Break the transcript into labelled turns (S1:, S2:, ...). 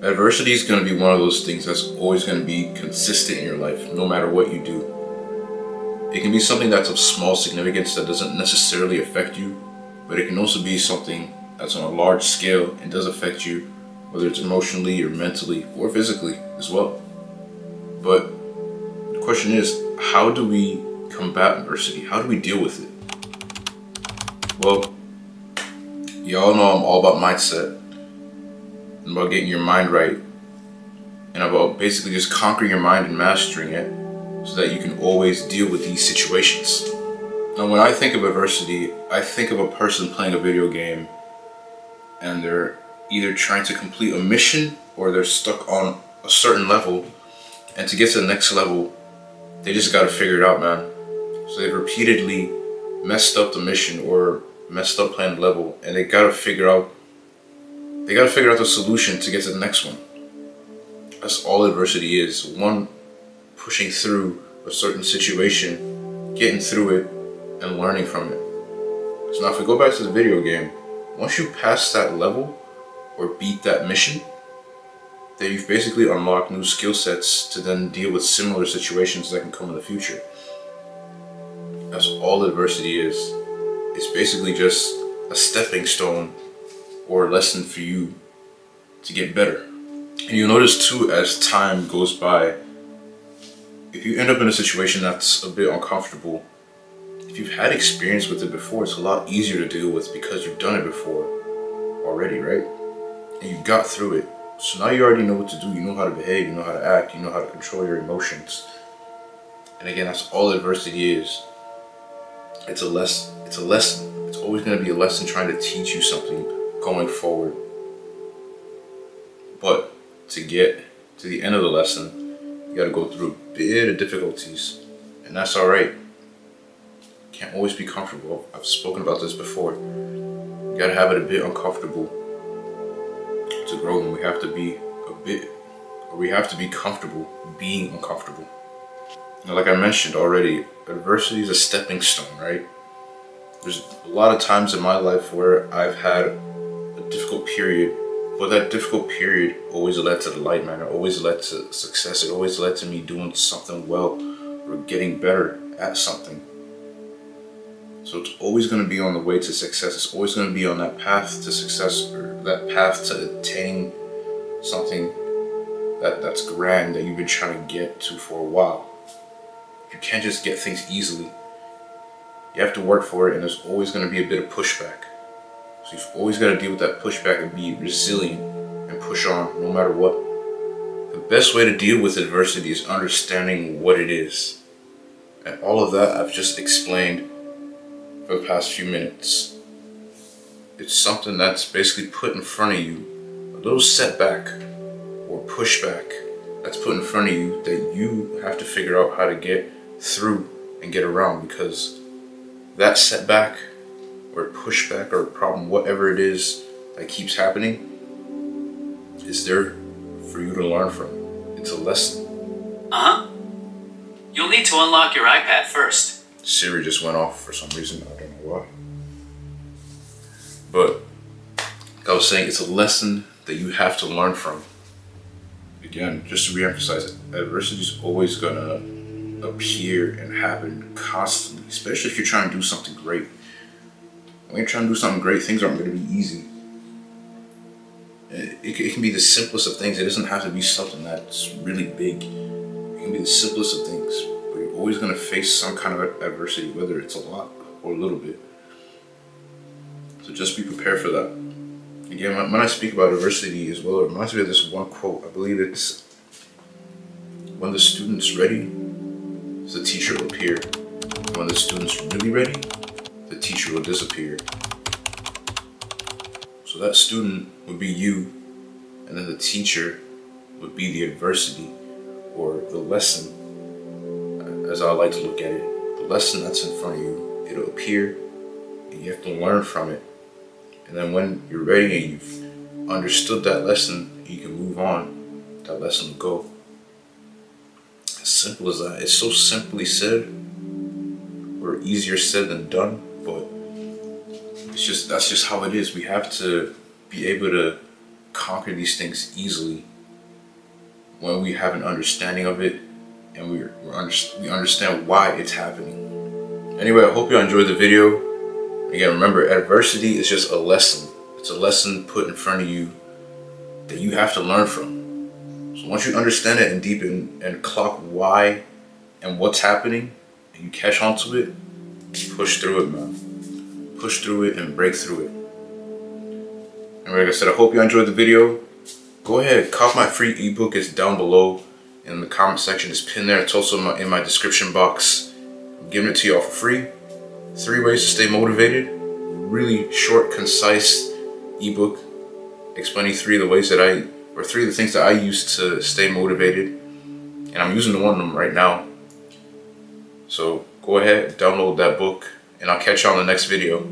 S1: Adversity is going to be one of those things that's always going to be consistent in your life, no matter what you do. It can be something that's of small significance that doesn't necessarily affect you, but it can also be something that's on a large scale and does affect you, whether it's emotionally or mentally or physically as well. But the question is, how do we combat adversity? How do we deal with it? Well, y'all know I'm all about mindset, and about getting your mind right, and about basically just conquering your mind and mastering it so that you can always deal with these situations. Now, when I think of adversity, I think of a person playing a video game and they're either trying to complete a mission or they're stuck on a certain level, and to get to the next level, they just gotta figure it out, man. So they've repeatedly messed up the mission or messed up playing the level, and they gotta figure out the solution to get to the next one. That's all adversity is. One pushing through a certain situation, getting through it, and learning from it. So now if we go back to the video game, once you pass that level or beat that mission, then you've basically unlocked new skill sets to then deal with similar situations that can come in the future. That's all adversity is. It's basically just a stepping stone or a lesson for you to get better. And you'll notice too, as time goes by, if you end up in a situation that's a bit uncomfortable, if you've had experience with it before, it's a lot easier to deal with because you've done it before already, right? And you got through it. So now you already know what to do. You know how to behave, you know how to act, you know how to control your emotions. And again, that's all adversity is. It's a lesson. It's always going to be a lesson trying to teach you something going forward. But to get to the end of the lesson, you got to go through a bit of difficulties, and that's all right. Can't always be comfortable. I've spoken about this before. You got to have it a bit uncomfortable to grow, and we have to be comfortable being uncomfortable. Now, like I mentioned already, adversity is a stepping stone, right? There's a lot of times in my life where I've had a difficult period, but that difficult period always led to the light, man. It always led to success. It always led to me doing something well or getting better at something. So it's always going to be on the way to success. It's always going to be on that path to success, or that path to attaining something that's grand that you've been trying to get to for a while. You can't just get things easily. You have to work for it, and there's always going to be a bit of pushback. So you've always got to deal with that pushback and be resilient and push on no matter what. The best way to deal with adversity is understanding what it is. And all of that I've just explained for the past few minutes. It's something that's basically put in front of you, a little setback or pushback that's put in front of you that you have to figure out how to get through and get around, because that setback or pushback or problem, whatever it is that keeps happening, is there for you to learn from. It's a lesson.
S2: You'll need to unlock your iPad first.
S1: Siri just went off for some reason, I don't know why. But like I was saying, it's a lesson that you have to learn from. Again, just to re-emphasize it, adversity is always gonna appear and happen constantly, especially if you're trying to do something great. When you're trying to do something great, things aren't going to be easy. It can be the simplest of things. It doesn't have to be something that's really big. It can be the simplest of things, but you're always going to face some kind of adversity, whether it's a lot or a little bit. So just be prepared for that. Again, when I speak about adversity as well, it reminds me of this one quote. I believe it's, "When the student's ready, the teacher will appear. When the student's really ready, the teacher will disappear." So that student would be you, and then the teacher would be the adversity or the lesson, as I like to look at it. The lesson that's in front of you, it'll appear, and you have to learn from it. And then when you're ready and you've understood that lesson, you can move on. That lesson will go. As simple as that. It's so simply said, or easier said than done, but that's just how it is. We have to be able to conquer these things easily when we have an understanding of it and we understand why it's happening. Anyway, I hope you enjoyed the video. Again, remember, adversity is just a lesson. It's a lesson put in front of you that you have to learn from. So once you understand it and deepen and clock why and what's happening, and you catch onto it, push through it, man. Push through it and break through it. And like I said, I hope you enjoyed the video. Go ahead, cop my free ebook. It's down below in the comment section. It's pinned there. It's also in my description box. I'm giving it to y'all for free. 3 ways to stay motivated. Really short, concise ebook explaining 3 of the ways that 3 of the things that I use to stay motivated. And I'm using one of them right now. So go ahead, download that book, and I'll catch you on the next video.